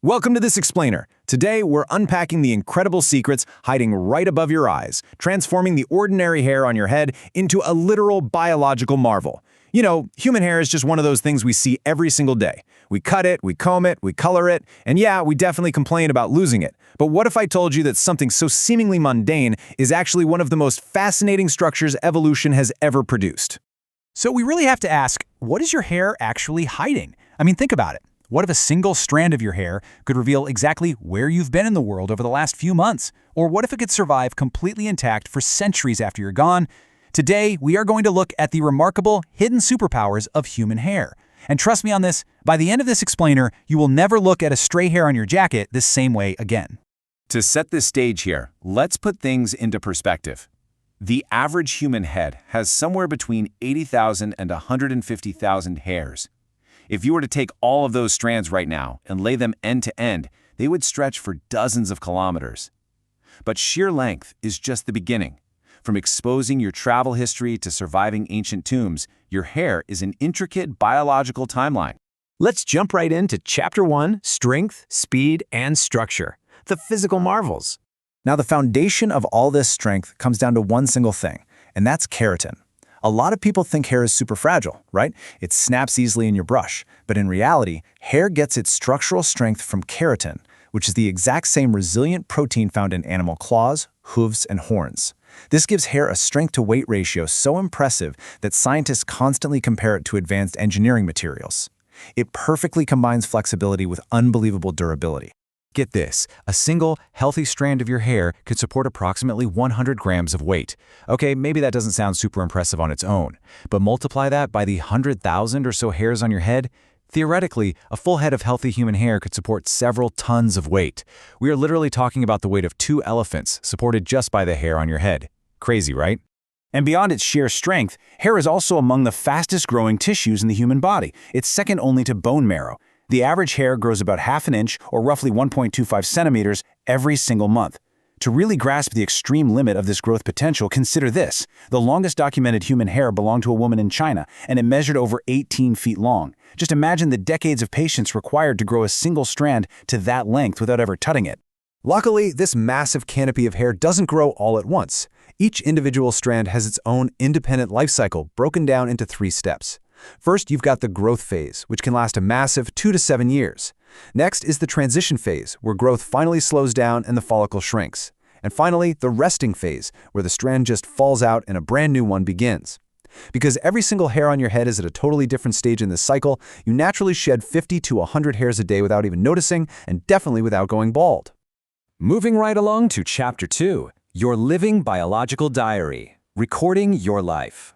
Welcome to This Explainer. Today, we're unpacking the incredible secrets hiding right above your eyes, transforming the ordinary hair on your head into a literal biological marvel. You know, human hair is just one of those things we see every single day. We cut it, we comb it, we color it, and yeah, we definitely complain about losing it. But what if I told you that something so seemingly mundane is actually one of the most fascinating structures evolution has ever produced? So we really have to ask, what is your hair actually hiding? I mean, think about it. What if a single strand of your hair could reveal exactly where you've been in the world over the last few months? Or what if it could survive completely intact for centuries after you're gone? Today, we are going to look at the remarkable hidden superpowers of human hair. And trust me on this, by the end of this explainer, you will never look at a stray hair on your jacket the same way again. To set this stage here, let's put things into perspective. The average human head has somewhere between 80,000 and 150,000 hairs. If you were to take all of those strands right now and lay them end to end, they would stretch for dozens of kilometers. But sheer length is just the beginning. From exposing your travel history to surviving ancient tombs, your hair is an intricate biological timeline. Let's jump right into Chapter 1, Strength, Speed, and Structure, the physical marvels. Now, the foundation of all this strength comes down to one single thing, and that's keratin. A lot of people think hair is super fragile, right? It snaps easily in your brush. But in reality, hair gets its structural strength from keratin, which is the exact same resilient protein found in animal claws, hooves, and horns. This gives hair a strength-to-weight ratio so impressive that scientists constantly compare it to advanced engineering materials. It perfectly combines flexibility with unbelievable durability. Get this, a single, healthy strand of your hair could support approximately 100 grams of weight. Okay, maybe that doesn't sound super impressive on its own, but multiply that by the 100,000 or so hairs on your head. Theoretically, a full head of healthy human hair could support several tons of weight. We are literally talking about the weight of 2 elephants supported just by the hair on your head. Crazy, right? And beyond its sheer strength, hair is also among the fastest-growing tissues in the human body. It's second only to bone marrow. The average hair grows about half an inch, or roughly 1.25 centimeters, every single month. To really grasp the extreme limit of this growth potential, consider this. The longest documented human hair belonged to a woman in China, and it measured over 18 feet long. Just imagine the decades of patience required to grow a single strand to that length without ever tutting it. Luckily, this massive canopy of hair doesn't grow all at once. Each individual strand has its own independent life cycle broken down into 3 steps. First, you've got the growth phase, which can last a massive 2 to 7 years. Next is the transition phase, where growth finally slows down and the follicle shrinks. And finally, the resting phase, where the strand just falls out and a brand new one begins. Because every single hair on your head is at a totally different stage in this cycle, you naturally shed 50 to 100 hairs a day without even noticing, and definitely without going bald. Moving right along to Chapter 2, Your Living Biological Diary, Recording Your Life.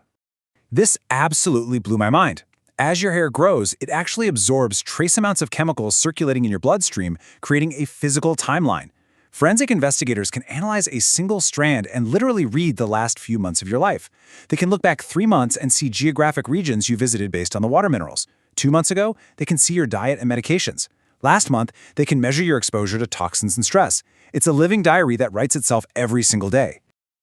This absolutely blew my mind. As your hair grows, it actually absorbs trace amounts of chemicals circulating in your bloodstream, creating a physical timeline. Forensic investigators can analyze a single strand and literally read the last few months of your life. They can look back 3 months and see geographic regions you visited based on the water minerals. 2 months ago, they can see your diet and medications. Last month, they can measure your exposure to toxins and stress. It's a living diary that writes itself every single day.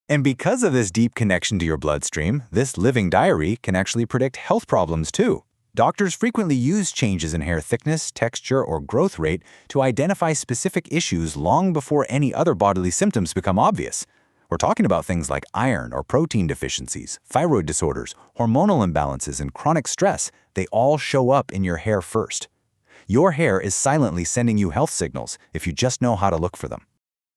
And because of this deep connection to your bloodstream, this living diary can actually predict health problems too. Doctors frequently use changes in hair thickness, texture, or growth rate to identify specific issues long before any other bodily symptoms become obvious. We're talking about things like iron or protein deficiencies, thyroid disorders, hormonal imbalances, and chronic stress. They all show up in your hair first. Your hair is silently sending you health signals if you just know how to look for them.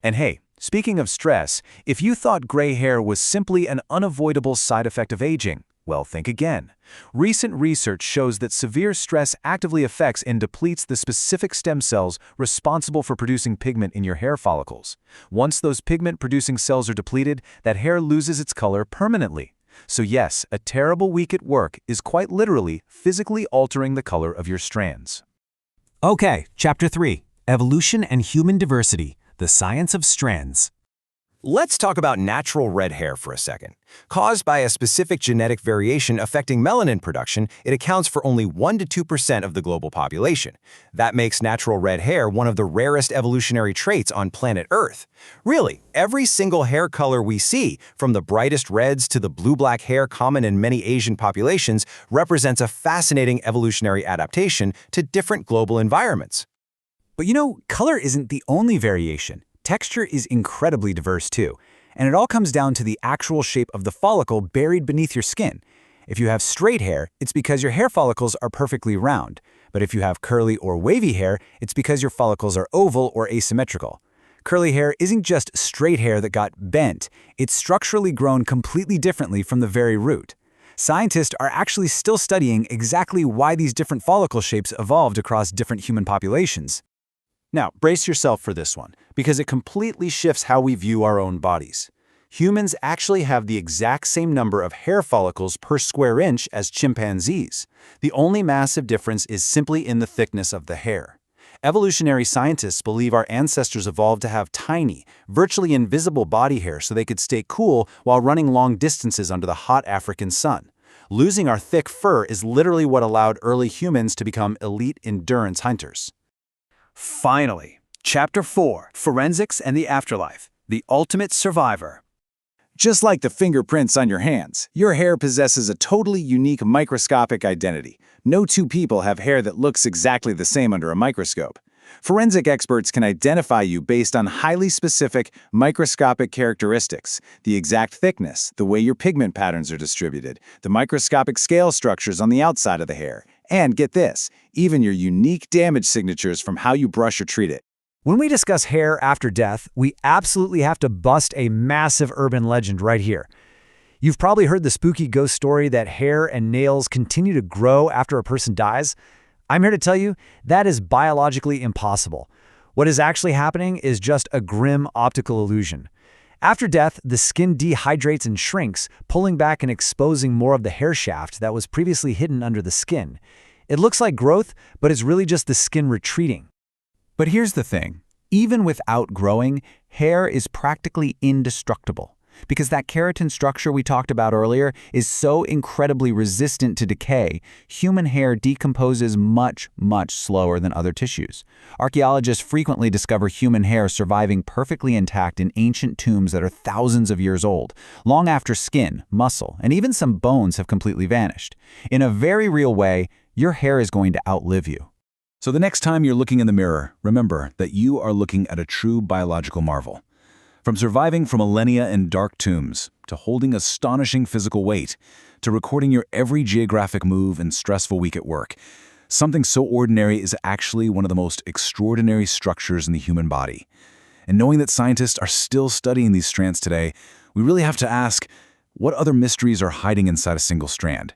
And hey, speaking of stress, if you thought gray hair was simply an unavoidable side effect of aging, well, think again. Recent research shows that severe stress actively affects and depletes the specific stem cells responsible for producing pigment in your hair follicles. Once those pigment-producing cells are depleted, that hair loses its color permanently. So yes, a terrible week at work is quite literally physically altering the color of your strands. Okay, Chapter 3, Evolution and Human Diversity, the Science of Strands. Let's talk about natural red hair for a second. Caused by a specific genetic variation affecting melanin production, it accounts for only 1 to 2% of the global population. That makes natural red hair one of the rarest evolutionary traits on planet Earth. Really, every single hair color we see, from the brightest reds to the blue-black hair common in many Asian populations, represents a fascinating evolutionary adaptation to different global environments. But color isn't the only variation. Texture is incredibly diverse too. And it all comes down to the actual shape of the follicle buried beneath your skin. If you have straight hair, it's because your hair follicles are perfectly round. But if you have curly or wavy hair, it's because your follicles are oval or asymmetrical. Curly hair isn't just straight hair that got bent, it's structurally grown completely differently from the very root. Scientists are actually still studying exactly why these different follicle shapes evolved across different human populations. Now, brace yourself for this one, because it completely shifts how we view our own bodies. Humans actually have the exact same number of hair follicles per square inch as chimpanzees. The only massive difference is simply in the thickness of the hair. Evolutionary scientists believe our ancestors evolved to have tiny, virtually invisible body hair so they could stay cool while running long distances under the hot African sun. Losing our thick fur is literally what allowed early humans to become elite endurance hunters. Finally, Chapter 4, Forensics and the Afterlife, the Ultimate Survivor. Just like the fingerprints on your hands, your hair possesses a totally unique microscopic identity. No two people have hair that looks exactly the same under a microscope. Forensic experts can identify you based on highly specific microscopic characteristics, the exact thickness, the way your pigment patterns are distributed, the microscopic scale structures on the outside of the hair, and get this, even your unique damage signatures from how you brush or treat it. When we discuss hair after death, we absolutely have to bust a massive urban legend right here. You've probably heard the spooky ghost story that hair and nails continue to grow after a person dies. I'm here to tell you that is biologically impossible. What is actually happening is just a grim optical illusion. After death, the skin dehydrates and shrinks, pulling back and exposing more of the hair shaft that was previously hidden under the skin. It looks like growth, but it's really just the skin retreating. But here's the thing. Even without growing, hair is practically indestructible. Because that keratin structure we talked about earlier is so incredibly resistant to decay, human hair decomposes much, much slower than other tissues. Archaeologists frequently discover human hair surviving perfectly intact in ancient tombs that are thousands of years old, long after skin, muscle, and even some bones have completely vanished. In a very real way, your hair is going to outlive you. So the next time you're looking in the mirror, remember that you are looking at a true biological marvel. From surviving for millennia in dark tombs, to holding astonishing physical weight, to recording your every geographic move and stressful week at work, something so ordinary is actually one of the most extraordinary structures in the human body. And knowing that scientists are still studying these strands today, we really have to ask, what other mysteries are hiding inside a single strand?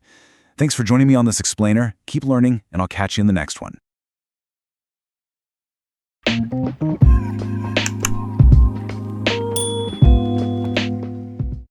Thanks for joining me on this explainer. Keep learning, and I'll catch you in the next one.